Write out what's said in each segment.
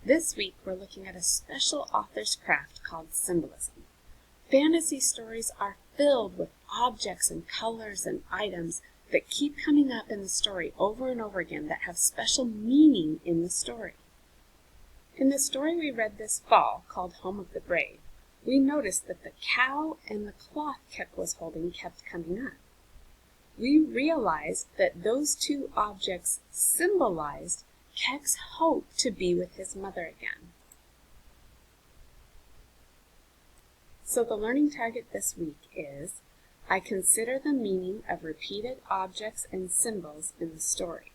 This week we're looking at a special author's craft called symbolism. Fantasy stories are filled with objects and colors and items that keep coming up in the story over and over again that have special meaning in the story. In the story we read this fall, called Home of the Brave, we noticed that the cow and the cloth Kek was holding kept coming up. We realized that those two objects symbolized Kek's hope to be with his mother again. So the learning target this week is, I consider the meaning of repeated objects and symbols in the story.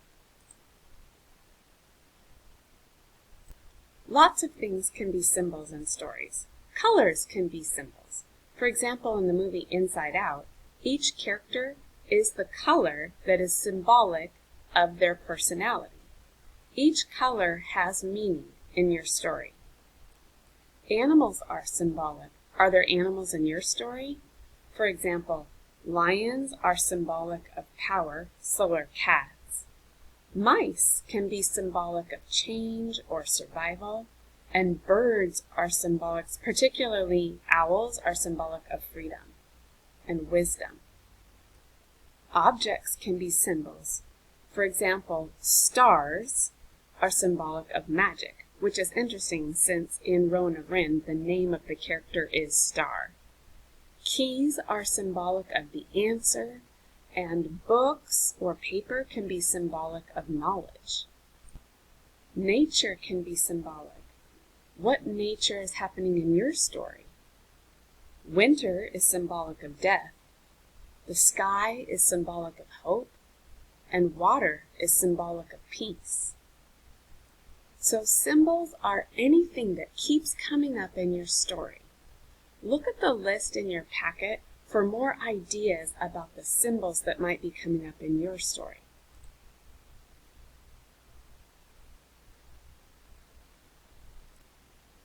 Lots of things can be symbols in stories. Colors can be symbols. For example, in the movie Inside Out, each character is the color that is symbolic of their personality. Each color has meaning in your story. Animals are symbolic. Are there animals in your story? For example, lions are symbolic of power, so are cats. Mice can be symbolic of change or survival, and birds are symbolic, particularly owls, are symbolic of freedom and wisdom. Objects can be symbols. For example, stars are symbolic of magic, which is interesting since in Rowan of Rent the name of the character is Star. Keys are symbolic of the answer, and books or paper can be symbolic of knowledge. Nature can be symbolic. What nature is happening in your story? Winter is symbolic of death. The sky is symbolic of hope, and water is symbolic of peace. So symbols are anything that keeps coming up in your story. Look at the list in your packet for more ideas about the symbols that might be coming up in your story.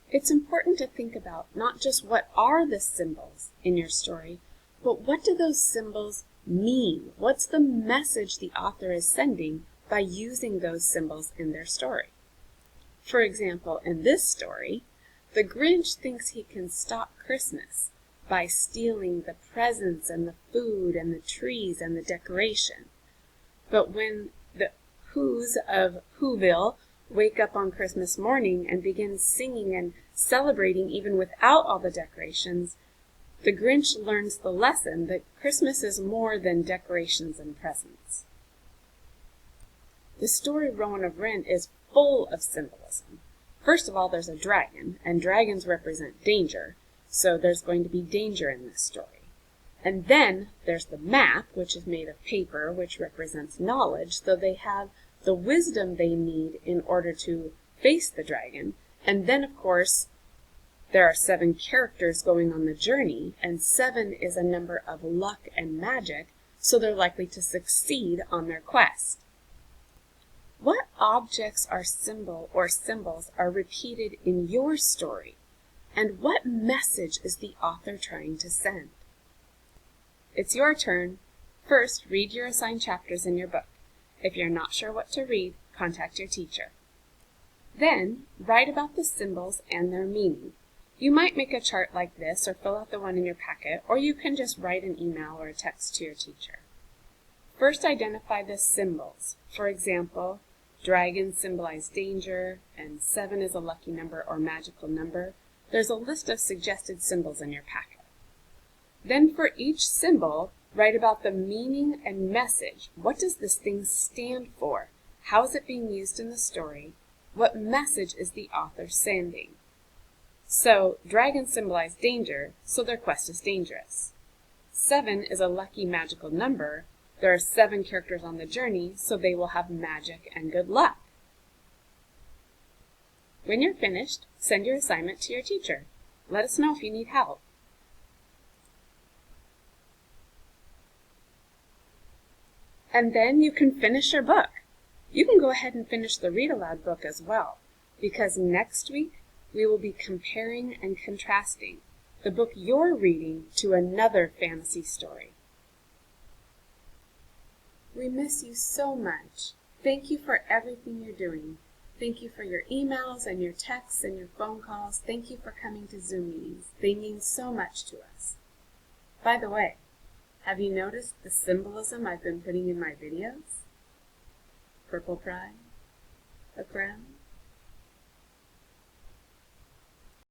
It's important to think about not just what are the symbols in your story, but what do those symbols mean? What's the message the author is sending by using those symbols in their story? For example, in this story, the Grinch thinks he can stop Christmas by stealing the presents and the food and the trees and the decoration. But when the Who's of Whoville wake up on Christmas morning and begin singing and celebrating even without all the decorations, the Grinch learns the lesson that Christmas is more than decorations and presents. The story Rowan of Rent is full of symbolism. First of all, there's a dragon, and dragons represent danger, so there's going to be danger in this story. And then there's the map, which is made of paper, which represents knowledge, so they have the wisdom they need in order to face the dragon. And then, of course, there are 7 characters going on the journey, and 7 is a number of luck and magic, so they're likely to succeed on their quest. What objects or symbols are repeated in your story, and what message is the author trying to send? It's your turn. First, read your assigned chapters in your book. If you're not sure what to read, contact your teacher. Then, write about the symbols and their meaning. You might make a chart like this or fill out the one in your packet, or you can just write an email or a text to your teacher. First, identify the symbols. For example, dragons symbolize danger, and 7 is a lucky number or magical number. There's a list of suggested symbols in your packet. Then for each symbol, write about the meaning and message. What does this thing stand for? How is it being used in the story? What message is the author sending? So, dragons symbolize danger, so their quest is dangerous. 7 is a lucky magical number. There are 7 characters on the journey, so they will have magic and good luck. When you're finished, send your assignment to your teacher. Let us know if you need help. And then you can finish your book. You can go ahead and finish the Read Aloud book as well, because next week we will be comparing and contrasting the book you're reading to another fantasy story. We miss you so much. Thank you for everything you're doing. Thank you for your emails and your texts and your phone calls. Thank you for coming to Zoom meetings. They mean so much to us. By the way, have you noticed the symbolism I've been putting in my videos? Purple pride, a crown,